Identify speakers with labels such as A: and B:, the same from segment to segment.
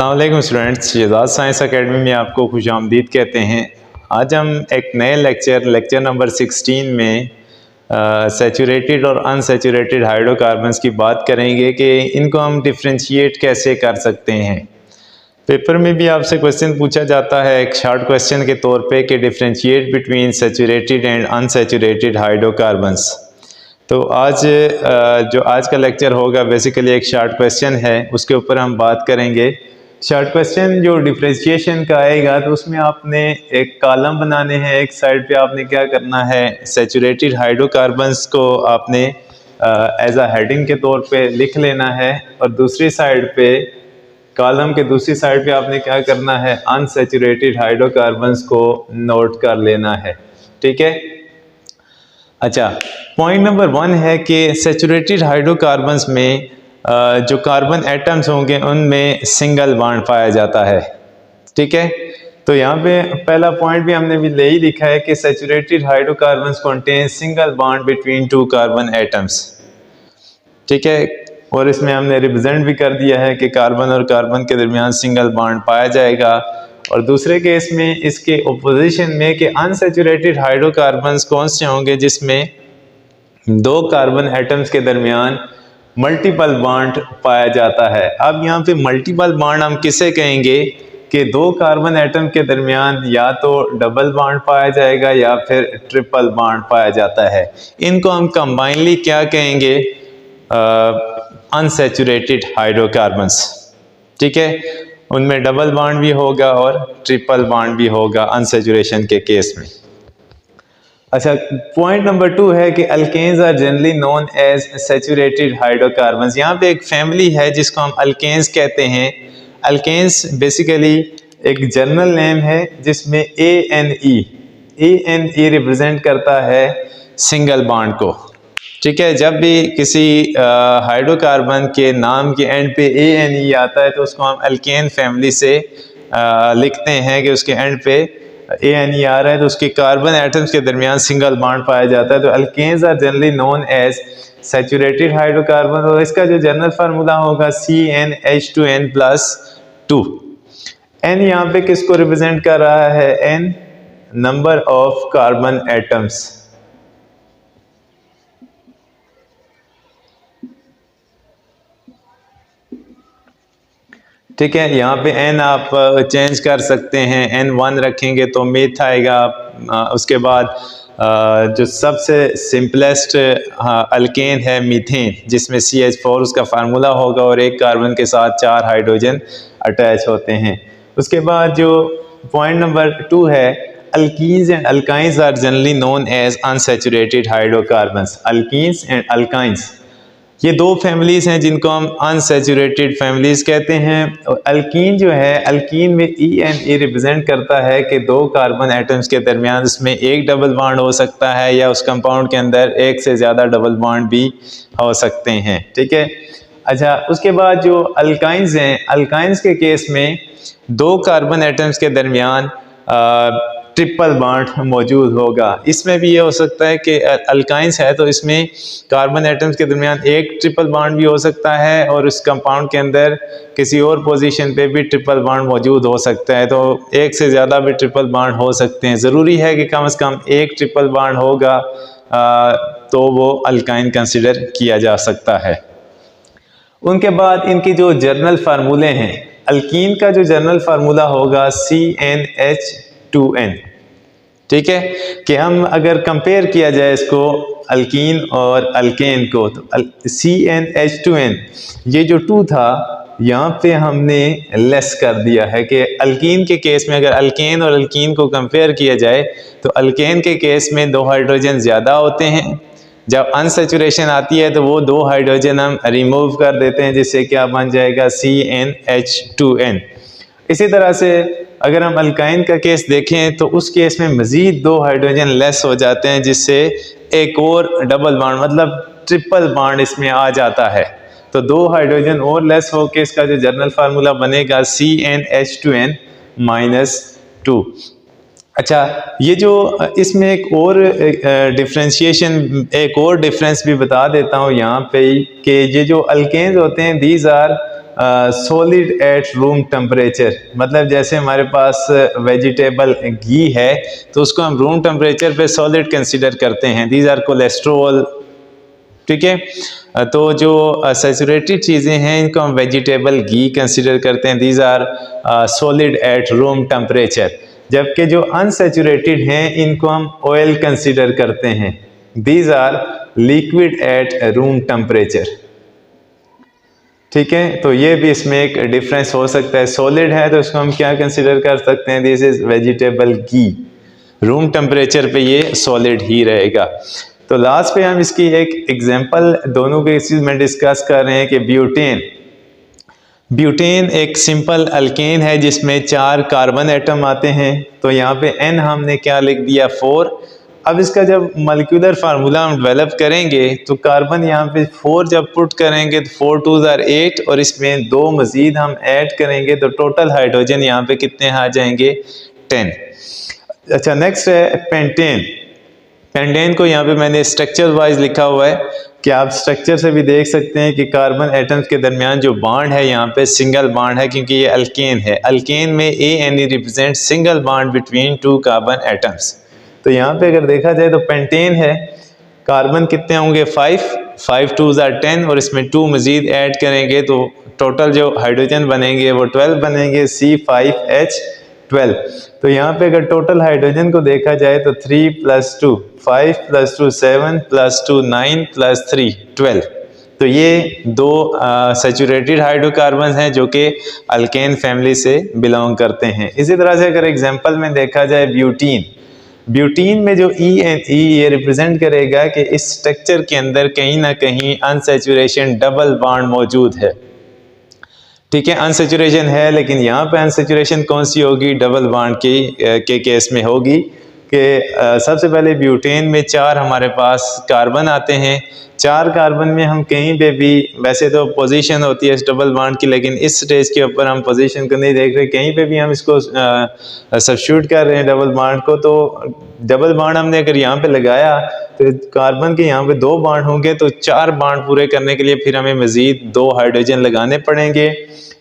A: अस्सलामुअलैकुम students, Shahzad science academy में आपको खुशामदीद कहते हैं। आज हम एक नए लेक्चर नंबर 16 में सैचुरेटेड और अनसैचुरेटेड हाइड्रोकार्बन्स की बात करेंगे कि इनको हम डिफ्रेंशिएट कैसे कर सकते हैं। पेपर में भी आपसे क्वेश्चन पूछा जाता है एक शॉर्ट क्वेश्चन के तौर पे कि differentiate between saturated and unsaturated hydrocarbons. तो आज जो आज का लेक्चर होगा बेसिकली एक शॉर्ट क्वेश्चन है, उसके ऊपर हम बात करेंगे। शॉर्ट क्वेश्चन जो डिफ्रेंशिएशन का आएगा तो उसमें आपने एक कॉलम बनाने हैं। एक साइड पे आपने क्या करना है, सैचुरेटेड हाइड्रोकार्बन्स को आपने एज अ हेडिंग के तौर पे लिख लेना है, और दूसरी साइड पे कॉलम के दूसरी साइड पे आपने क्या करना है, अनसैचुरेटेड हाइड्रोकार्बन्स को नोट कर लेना है। ठीक है। अच्छा, पॉइंट नंबर 1 है कि सैचुरेटेड हाइड्रोकार्बन्स में जो कार्बन एटम्स होंगे उनमें सिंगल बॉन्ड पाया जाता है। ठीक है। तो यहाँ पे पहला पॉइंट भी हमने भी ले ही लिखा है कि saturated hydrocarbons contain single bond between two carbon atoms. ठीक है। और इसमें हमने रिप्रेजेंट भी कर दिया है कि कार्बन और कार्बन के दरमियान सिंगल बॉन्ड पाया जाएगा। और दूसरे केस में इसके ओपोजिशन में कि अनसैचुरेटेड हाइड्रोकार्बन्स कौन से होंगे जिसमें दो कार्बन एटम्स के दरमियान मल्टीपल बॉन्ड पाया जाता है। अब यहाँ पे मल्टीपल बॉन्ड हम किसे कहेंगे कि दो कार्बन एटम के दरमियान या तो डबल बॉन्ड पाया जाएगा या फिर ट्रिपल बॉन्ड पाया जाता है। इनको हम कंबाइनली क्या कहेंगे, अनसैचुरेटेड हाइड्रोकार्बन्स। ठीक है। उनमें डबल बॉन्ड भी होगा और ट्रिपल बॉन्ड भी होगा अनसैचुरेशन के केस में। अच्छा, पॉइंट नंबर 2 है कि alkanes are generally known as saturated hydrocarbons. यहाँ पे एक फैमिली है जिसको हम अल्केन्स कहते हैं। अल्केन्स बेसिकली एक जनरल नेम है जिसमें ANE रिप्रेजेंट करता है सिंगल बॉन्ड को। ठीक है। जब भी किसी हाइड्रोकार्बन के नाम के एंड पे ANE आता है तो उसको हम अल्केन फैमिली से लिखते हैं कि उसके एंड पे ANE आ रहा है तो उसके कार्बन एटम्स के दरमियान सिंगल बॉन्ड पाया जाता है। तो alkanes are generally known as saturated hydrocarbon, और इसका जो जनरल फार्मूला होगा CnH2n+2। N यहाँ पे किसको रिप्रेजेंट कर रहा है, N number of carbon atoms. ठीक है। यहाँ पे N आप चेंज कर सकते हैं, N1 रखेंगे तो मेथ आएगा। उसके बाद जो सबसे सिंपलेस्ट अल्केन है मीथेन, जिसमें CH4 उसका फार्मूला होगा और एक कार्बन के साथ 4 हाइड्रोजन अटैच होते हैं। उसके बाद जो पॉइंट नंबर 2 है, alkenes and alkynes are generally known as unsaturated hydrocarbons. Alkenes and alkynes ये दो फैमिलीज हैं जिनको हम अनसैचुरेटेड फैमिलीज कहते हैं। और अल्कीन जो है, अल्कीन में ENA रिप्रेजेंट करता है कि दो कार्बन एटम्स के दरमियान उसमें एक डबल बॉन्ड हो सकता है या उस कंपाउंड के अंदर एक से ज़्यादा डबल बॉन्ड भी हो सकते हैं। ठीक है। अच्छा, उसके बाद जो अल्काइंस हैं, अल्काइंस के केस में दो कार्बन एटम्स के दरमियान ट्रिपल बॉन्ड मौजूद होगा। इसमें भी ये हो सकता है कि अल्काइंस है तो इसमें कार्बन एटम्स के दरमियान एक ट्रिपल बॉन्ड भी हो सकता है और उस कंपाउंड के अंदर किसी और पोजीशन पे भी ट्रिपल बॉन्ड मौजूद हो सकता है। तो एक से ज़्यादा भी ट्रिपल बॉन्ड हो सकते हैं। ज़रूरी है कि कम से कम एक ट्रिपल बॉन्ड होगा तो वो अल्काइन कंसिडर किया जा सकता है। उनके बाद इनकी जो जर्नल फार्मूले हैं, अल्कीन का जो जर्नल फार्मूला होगा CnH2n। ठीक है। कि हम अगर कंपेयर किया जाए इसको अल्कीन और अल्केन को, तो CnH2n ये जो 2 था यहाँ पे हमने लेस कर दिया है कि अल्कीन के केस में अगर अल्केन और अल्कीन को कंपेयर किया जाए तो अल्केन के केस में 2 हाइड्रोजन ज़्यादा होते हैं। जब अनसैचुरेशन आती है तो वो 2 हाइड्रोजन हम रिमूव कर देते हैं, जिससे क्या बन जाएगा CnH2n। इसी तरह से अगर हम अल्काइन का केस देखें तो उस केस में मज़ीद 2 हाइड्रोजन लेस हो जाते हैं, जिससे एक और डबल बॉन्ड मतलब ट्रिपल बॉन्ड इसमें आ जाता है। तो 2 हाइड्रोजन और लेस हो के इसका जो जनरल फार्मूला बनेगा CnH2n-2। अच्छा, ये जो इसमें एक और डिफ्रेंशिएशन, एक और डिफरेंस भी बता देता हूँ यहाँ पे कि ये जो अल्केन्स होते हैं, these are solid at room temperature, मतलब जैसे हमारे पास वेजिटेबल घी है तो उसको हम रूम टेम्परेचर पे सॉलिड कंसीडर करते हैं, दीज आर कोलेस्ट्रोल, ठीक है। तो जो सैचुरेटेड चीज़ें हैं इनको हम वेजिटेबल घी कंसीडर करते हैं, these are solid at room temperature, जबकि जो अनसैचुरेटेड हैं इनको हम ऑयल कंसीडर करते हैं, these are liquid at room temperature, ठीक है। तो ये भी इसमें एक डिफरेंस हो सकता है, सॉलिड है तो इसको हम क्या कंसीडर कर सकते हैं, this is vegetable ghee, room temperature पे ये सॉलिड ही रहेगा। तो लास्ट पे हम इसकी एक एग्जांपल दोनों के चीज में डिस्कस कर रहे हैं कि ब्यूटेन एक सिंपल अल्केन है जिसमें 4 कार्बन एटम आते हैं, तो यहाँ पे n हमने क्या लिख दिया 4। अब इसका जब मॉलिक्यूलर फार्मूला हम डेवलप करेंगे तो कार्बन यहाँ पे 4 जब पुट करेंगे तो 4 2 आर 8 और इसमें 2 मजीद हम ऐड करेंगे तो टोटल हाइड्रोजन यहाँ पे कितने आ जाएंगे 10। अच्छा, नेक्स्ट है पेंटेन। पेंटेन को यहाँ पे मैंने स्ट्रक्चर वाइज लिखा हुआ है कि आप स्ट्रक्चर से भी देख सकते हैं कि कार्बन एटम्स के दरमियान जो बॉन्ड है यहाँ पे सिंगल बॉन्ड है, क्योंकि ये अल्केन है। अल्केन में ANE represent single bond between 2 carbon atoms. तो यहाँ पे अगर देखा जाए तो पेंटेन है, कार्बन कितने होंगे 5 2 आर 10 और इसमें 2 मजीद ऐड करेंगे तो टोटल जो हाइड्रोजन बनेंगे वो 12 बनेंगे, C5H12। तो यहाँ पे अगर टोटल हाइड्रोजन को देखा जाए तो 3 + 2 5 + 2 7 + 2 9 + 3 12। तो ये 2 सैचुरेटेड हाइड्रोकार्बन हैं जो कि अल्केन फैमिली से बिलोंग करते हैं। इसी तरह से अगर एग्जांपल में देखा जाए ब्यूटीन में जो E ये रिप्रेजेंट करेगा कि इस स्ट्रक्चर के अंदर कहीं ना कहीं अनसैचुरेशन डबल बॉन्ड मौजूद है, ठीक है। अनसैचुरेशन है लेकिन यहाँ पे अनसैचुरेशन कौन सी होगी, डबल बॉन्ड के केस में होगी कि सबसे पहले ब्यूटेन में 4 हमारे पास कार्बन आते हैं। 4 कार्बन में हम कहीं पे भी, वैसे तो पोजीशन होती है इस डबल बॉन्ड की, लेकिन इस स्टेज के ऊपर हम पोजीशन को नहीं देख रहे, कहीं पे भी हम इसको सब्स्टिट्यूट कर रहे हैं डबल बॉन्ड को। तो डबल बॉन्ड हमने अगर यहाँ पे लगाया तो कार्बन के यहाँ पे 2 बॉन्ड होंगे, तो 4 बॉन्ड पूरे करने के लिए फिर हमें मजीद 2 हाइड्रोजन लगाने पड़ेंगे।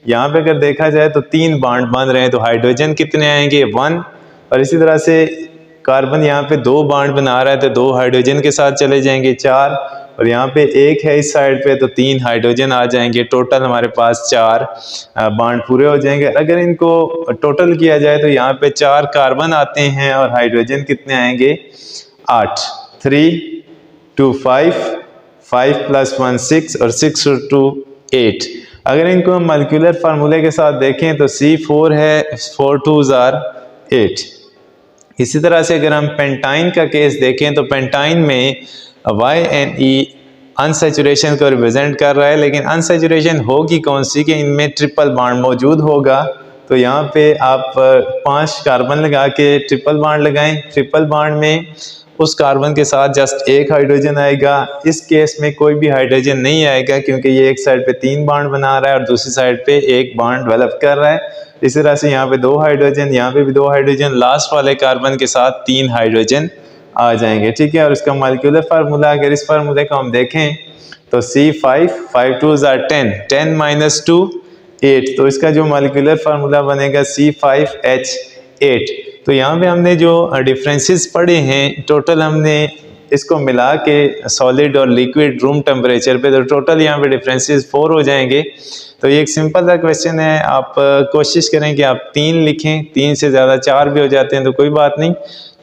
A: यहाँ पे अगर देखा जाए तो 3 बॉन्ड बन रहे हैं, तो हाइड्रोजन कितने आएंगे 1, और इसी तरह से कार्बन यहाँ पे 2 बॉन्ड बना रहा है तो 2 हाइड्रोजन के साथ चले जाएंगे 4, और यहाँ पे 1 है इस साइड पे तो 3 हाइड्रोजन आ जाएंगे। टोटल हमारे पास 4 बॉन्ड पूरे हो जाएंगे। अगर इनको टोटल किया जाए तो यहाँ पे 4 कार्बन आते हैं और हाइड्रोजन कितने आएंगे 8, 3 2 5 5 + 1 6 और 6 और 2 8। अगर इनको हम मॉलिक्यूलर फार्मूले के साथ देखें तो C4 है, 4 2 आर 8। इसी तरह से अगर हम पेंटाइन का केस देखें तो पेंटाइन में YNE अनसैचुरेशन को रिप्रेजेंट कर रहा है, लेकिन अनसैचुरेशन होगी कौन सी कि इनमें ट्रिपल बॉन्ड मौजूद होगा। तो यहाँ पे आप 5 कार्बन लगा के ट्रिपल बॉन्ड लगाएं। ट्रिपल बॉन्ड में उस कार्बन के साथ जस्ट 1 हाइड्रोजन आएगा। इस केस में कोई भी हाइड्रोजन नहीं आएगा क्योंकि ये एक साइड पे 3 बॉन्ड बना रहा है और दूसरी साइड पे 1 बॉन्ड डेवलप कर रहा है। इस तरह से यहाँ पे 2 हाइड्रोजन, यहाँ पे भी 2 हाइड्रोजन, लास्ट वाले कार्बन के साथ 3 हाइड्रोजन आ जाएंगे, ठीक है। और इसका मॉलिक्यूलर फार्मूला अगर इस फार्मूले को हम देखें तो C5 5 2 आर 10 10 - 2 8। तो इसका जो मॉलिक्यूलर फार्मूला बनेगा C5H8। तो यहाँ पे हमने जो डिफरेंसेस पढ़े हैं टोटल हमने इसको मिला के सॉलिड और लिक्विड रूम टेम्परेचर पे, तो टोटल यहाँ पे डिफरेंसेस 4 हो जाएंगे। तो ये एक सिंपल सा क्वेश्चन है, आप कोशिश करें कि आप 3 लिखें, 3 से ज़्यादा 4 भी हो जाते हैं तो कोई बात नहीं।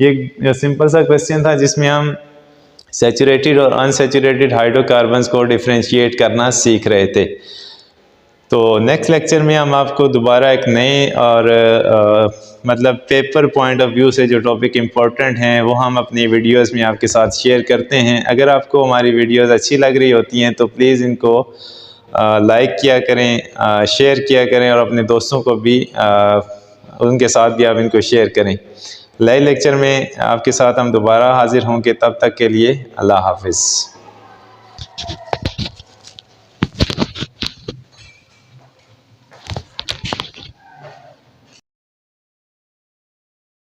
A: ये सिंपल सा क्वेश्चन था जिसमें हम सैचुरेटेड और अनसैचुरेटेड हाइड्रोकार्बन्स को डिफरेंशिएट करना सीख रहे थे। तो नेक्स्ट लेक्चर में हम आपको दोबारा एक नए और मतलब पेपर पॉइंट ऑफ व्यू से जो टॉपिक इम्पोर्टेंट हैं वो हम अपनी वीडियोस में आपके साथ शेयर करते हैं। अगर आपको हमारी वीडियोस अच्छी लग रही होती हैं तो प्लीज़ इनको लाइक किया करें, शेयर किया करें और अपने दोस्तों को भी उनके साथ भी आप इनको शेयर करें। नए लेक्चर में आपके साथ हम दोबारा हाजिर होंगे, तब तक के लिए अल्लाह हाफिज़।